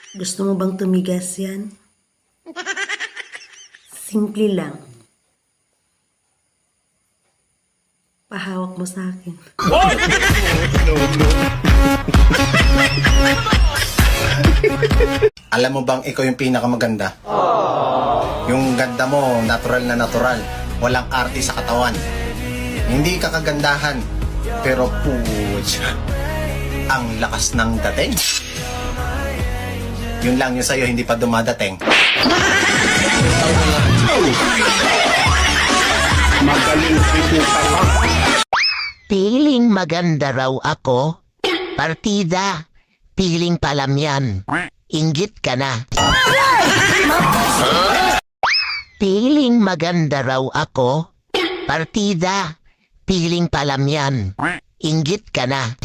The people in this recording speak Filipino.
Gusto mo bang tumigas yan? Simple lang. Pahawak mo sa akin. Alam mo bang ikaw yung pinakamaganda? Yung ganda mo, natural na natural. Walang arte sa katawan. Hindi ka kagandahan. Pero pucha, ang lakas ng dating. Yun lang yung sa'yo, hindi pa dumadating. Piling maganda raw ako. Partida. Piling palam yan. Inggit ka na. Piling maganda raw ako. Partida. Piling palam yan. Inggit ka na.